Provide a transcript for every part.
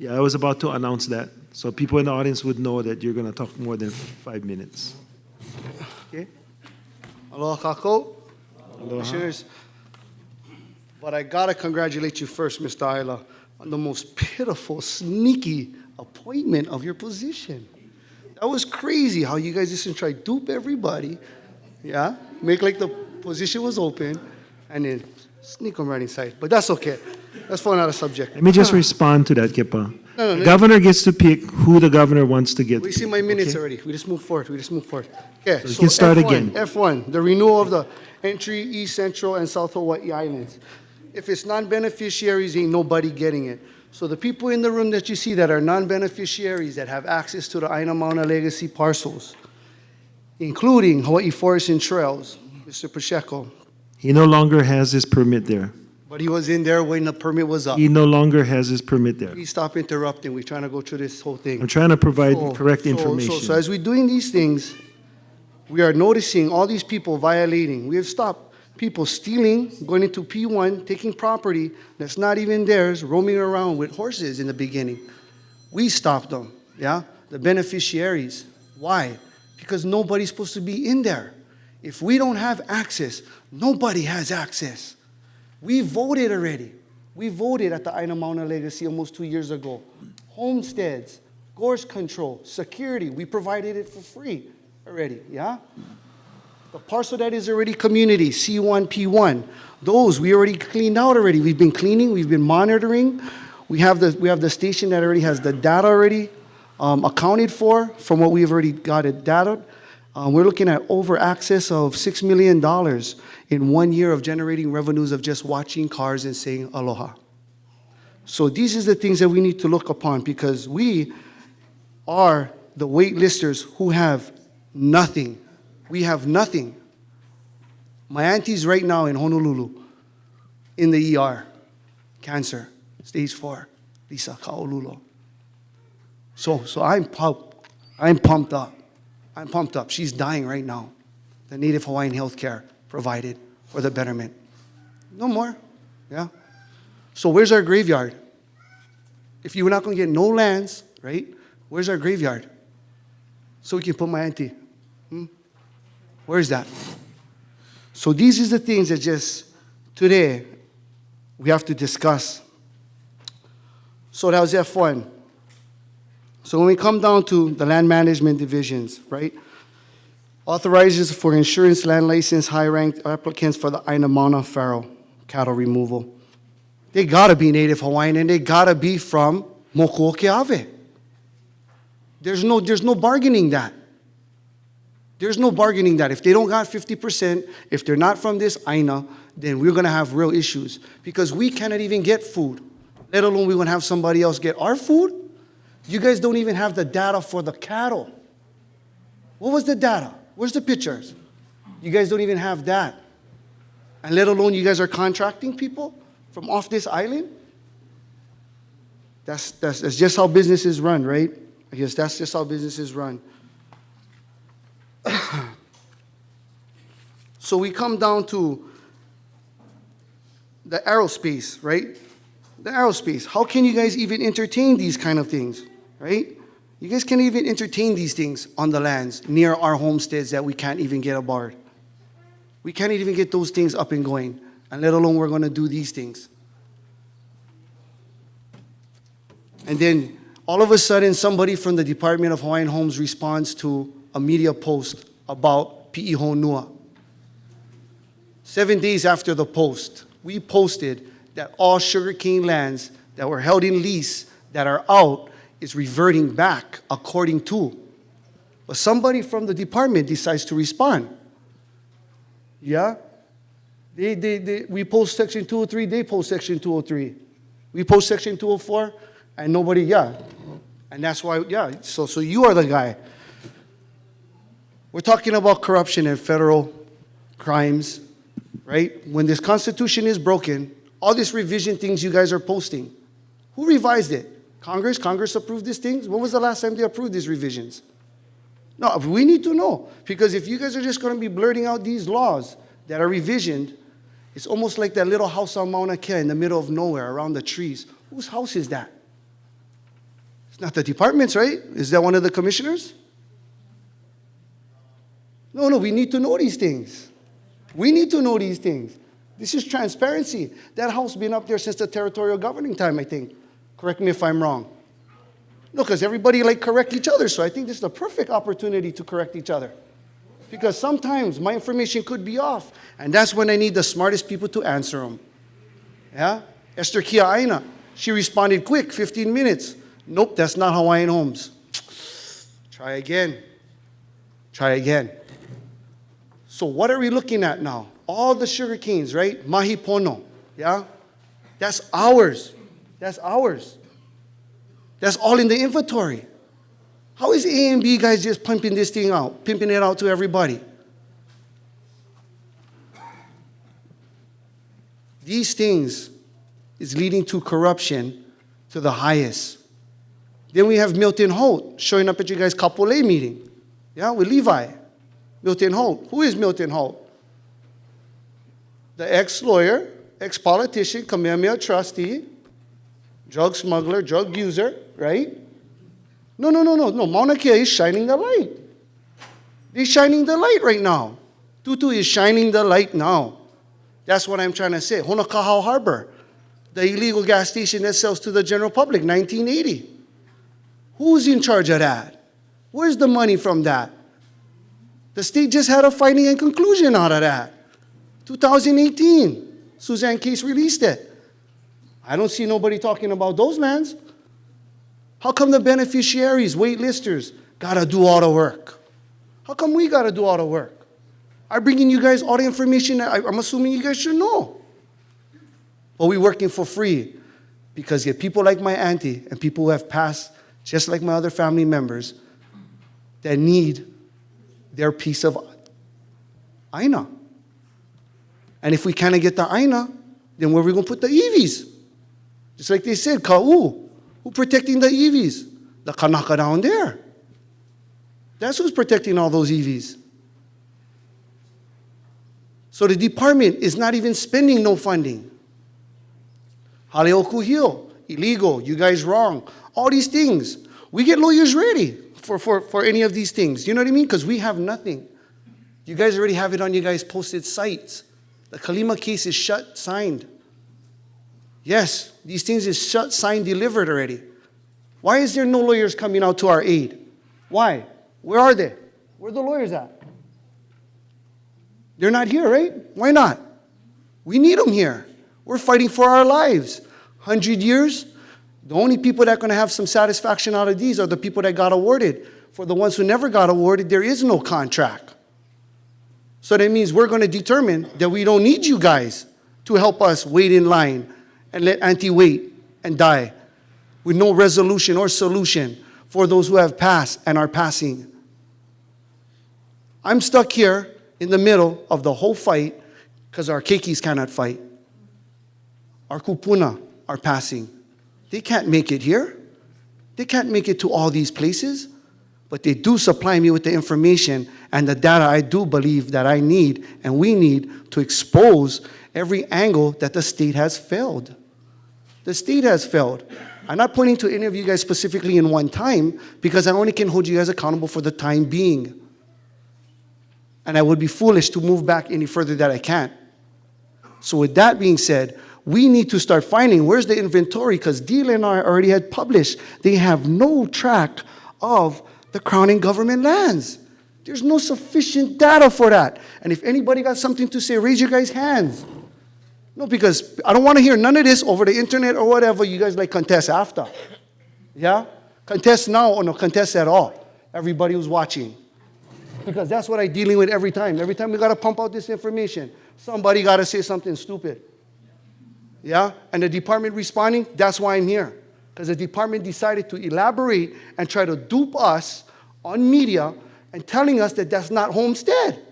Yeah, I was about to announce that. So people in the audience would know that you're going to talk more than 5 minutes. Okay. Aloha kako. Aloha. But I got to congratulate you first, Mr. Ayla, on the most pitiful, sneaky appointment of your position. That was crazy how you guys just try to dupe everybody, yeah? Make like the position was open, and then sneak them right inside. But that's okay. That's for another subject. Let me just respond to that, Kepa. No, The governor gets to pick who the governor wants to get. We see my minutes already. We just move forward. Okay, So you can start F1, again. F1, the renewal of the entry East Central and South Hawaii Islands. If it's non-beneficiaries, ain't nobody getting it. So the people in the room that you see that are non-beneficiaries that have access to the Aina Mauna Legacy parcels, including Hawaii Forest and Trails, Mr. Pacheco. He no longer has his permit there. But he was in there when the permit was up. He no longer has his permit there. Please stop interrupting. We're trying to go through this whole thing. I'm trying to provide correct information. So as we're doing these things, we are noticing all these people violating. We have stopped people stealing, going into P1, taking property that's not even theirs, roaming around with horses in the beginning. We stopped them, yeah? The beneficiaries. Why? Because nobody's supposed to be in there. If we don't have access, nobody has access. We voted already. We voted at the Aina Mauna Legacy almost 2 years ago. Homesteads, gorse control, security, we provided it for free already, yeah? The parcel that is already community, C1, P1, those we already cleaned out already. We've been cleaning, we've been monitoring. We have the station that already has the data already accounted for from what we've already got it data. We're looking at over access of $6 million in 1 year of generating revenues of just watching cars and saying aloha. So these are the things that we need to look upon because we are the waitlisters who have nothing. We have nothing. My auntie's right now in Honolulu in the ER, cancer, stage 4, Lisa Kaolulo. So I'm pumped up. I'm pumped up. She's dying right now. The Native Hawaiian health care provided for the betterment. No more, yeah? So where's our graveyard? If you were not going to get no lands, right, where's our graveyard? So we can put my auntie. Where is that? So these are the things that just today we have to discuss. So that was F1. So when we come down to the land management divisions, right? Authorizes for insurance land license high-ranked applicants for the Aina Mauna Faro cattle removal. They gotta be Native Hawaiian and they gotta be from Mokuoke'awe. There's no bargaining that. There's no bargaining that. If they don't got 50%, if they're not from this Aina, then we're gonna have real issues because we cannot even get food, let alone we're gonna have somebody else get our food. You guys don't even have the data for the cattle. What was the data? Where's the pictures? You guys don't even have that. And let alone you guys are contracting people from off this island? That's just how businesses run, right? I guess that's just how businesses run. So we come down to the aerospace, right? The aerospace. How can you guys even entertain these kind of things, right? You guys can't even entertain these things on the lands near our homesteads that we can't even get aboard. We can't even get those things up and going, and let alone we're going to do these things. And then all of a sudden, somebody from the Department of Hawaiian Homes responds to a media post about Pi'i Honua. 7 days after the post, we posted that all sugarcane lands that were held in lease that are out is reverting back according to. But somebody from the department decides to respond. Yeah? We post Section 203, they post Section 203. We post Section 204, and nobody, yeah. And that's why, yeah, so you are the guy. We're talking about corruption and federal crimes, right? When this Constitution is broken, all these revision things you guys are posting, who revised it? Congress? Congress approved these things? When was the last time they approved these revisions? No, we need to know. Because if you guys are just going to be blurting out these laws that are revisioned, it's almost like that little house on Mauna Kea in the middle of nowhere around the trees. Whose house is that? It's not the departments, right? Is that one of the commissioners? No, we need to know these things. We need to know these things. This is transparency. That house been up there since the territorial governing time, I think. Correct me if I'm wrong. No, because everybody correct each other, so I think this is the perfect opportunity to correct each other. Because sometimes my information could be off, and that's when I need the smartest people to answer them. Yeah? Esther Kia Aina, she responded quick, 15 minutes. Nope, that's not Hawaiian Homes. Try again. Try again. So what are we looking at now? All the sugar canes, right? Mahi pono, yeah? That's ours. That's ours. That's all in the inventory. How is A and B guys just pumping this thing out, pimping it out to everybody? These things is leading to corruption to the highest. Then we have Milton Holt showing up at you guys' Kapolei meeting, yeah, with Levi. Milton Holt. Who is Milton Holt? The ex-lawyer, ex-politician, Kamehameha trustee, drug smuggler, drug user, right? No. Mauna Kea is shining the light. They're shining the light right now. Tutu is shining the light now. That's what I'm trying to say. Honokahau Harbor, the illegal gas station that sells to the general public, 1980. Who's in charge of that? Where's the money from that? The state just had a finding and conclusion out of that. 2018, Suzanne Case released it. I don't see nobody talking about those lands. How come the beneficiaries, waitlisters, gotta do all the work? How come we gotta do all the work? I'm bringing you guys all the information that I'm assuming you guys should know. But we're working for free because you have people like my auntie and people who have passed, just like my other family members, that need their piece of aina. And if we cannot get the aina, then where are we going to put the EVs? Just like they said, Ka'u. Who protecting the EVs? The Kanaka down there. That's who's protecting all those EVs. So the department is not even spending no funding. Haleoku Hill, illegal, you guys wrong. All these things. We get lawyers ready for any of these things. You know what I mean? Because we have nothing. You guys already have it on your guys' posted sites. The Kalima case is shut, signed. Yes, these things is shut, signed, delivered already. Why is there no lawyers coming out to our aid? Why? Where are they? Where are the lawyers at? They're not here, right? Why not? We need them here. We're fighting for our lives. 100 years, the only people that are going to have some satisfaction out of these are the people that got awarded. For the ones who never got awarded, there is no contract. So that means we're going to determine that we don't need you guys to help us wait in line and let Auntie wait and die with no resolution or solution for those who have passed and are passing. I'm stuck here in the middle of the whole fight because our keikis cannot fight. Our kupuna are passing. They can't make it here. They can't make it to all these places, but they do supply me with the information and the data I do believe that I need and we need to expose every angle that the state has failed. The state has failed. I'm not pointing to any of you guys specifically in one time because I only can hold you guys accountable for the time being. And I would be foolish to move back any further that I can't. So with that being said, we need to start finding where's the inventory because Deal and I already had published. They have no track of the Crown and government lands. There's no sufficient data for that. And if anybody got something to say, raise your guys' hands. No, because I don't want to hear none of this over the internet or whatever. You guys contest after. Yeah? Contest now or no contest at all. Everybody who's watching. Because that's what I'm dealing with every time. Every time we got to pump out this information, somebody got to say something stupid. Yeah? And the department responding, that's why I'm here. Because the department decided to elaborate and try to dupe us on media and telling us that that's not homestead.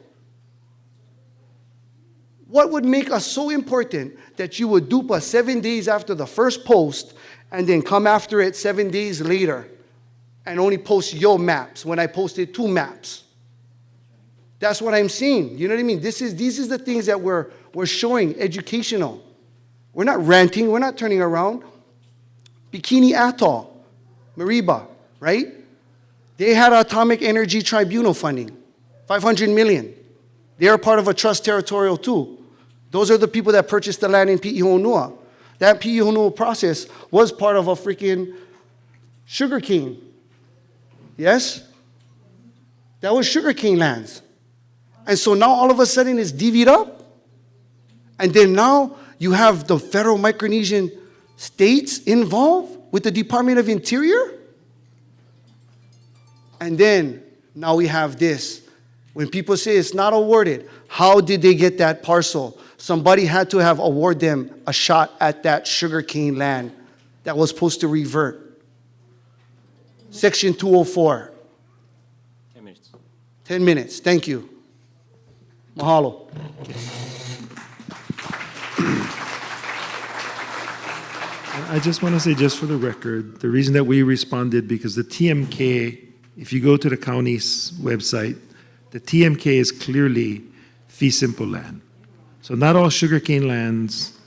What would make us so important that you would dupe us 7 days after the first post and then come after it 7 days later and only post your maps when I posted 2 maps? That's what I'm seeing. You know what I mean? These is the things that we're showing, educational. We're not ranting. We're not turning around. Bikini Atoll. Mariba, right? They had Atomic Energy Tribunal funding, 500 million. They are part of a trust territorial too. Those are the people that purchased the land in Pi'ihonua. That Pi'ihonua process was part of a freaking sugarcane. Yes? That was sugarcane lands. And so now all of a sudden it's divvied up. And then now you have the federal Micronesian states involved with the Department of Interior. And then now we have this. When people say it's not awarded, how did they get that parcel? Somebody had to have awarded them a shot at that sugarcane land that was supposed to revert. Section 204. 10 minutes. 10 minutes. Thank you. Mahalo. I just want to say, just for the record, the reason that we responded, because the TMK, if you go to the county's website, the TMK is clearly fee simple land. So not all sugarcane lands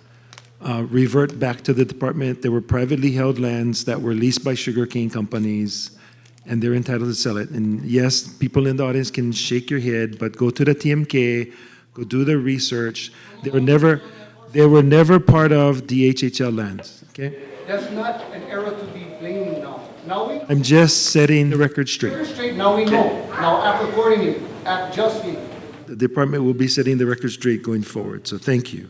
revert back to the department. There were privately held lands that were leased by sugarcane companies, and they're entitled to sell it. And yes, people in the audience can shake your head, but go to the TMK, go do the research. They were never part of DHHL lands. Okay? That's not an error to be blaming now. Now we I'm just setting the record straight. straight. Now we know. Now act accordingly. Act justly. The department will be setting the record straight going forward. So thank you.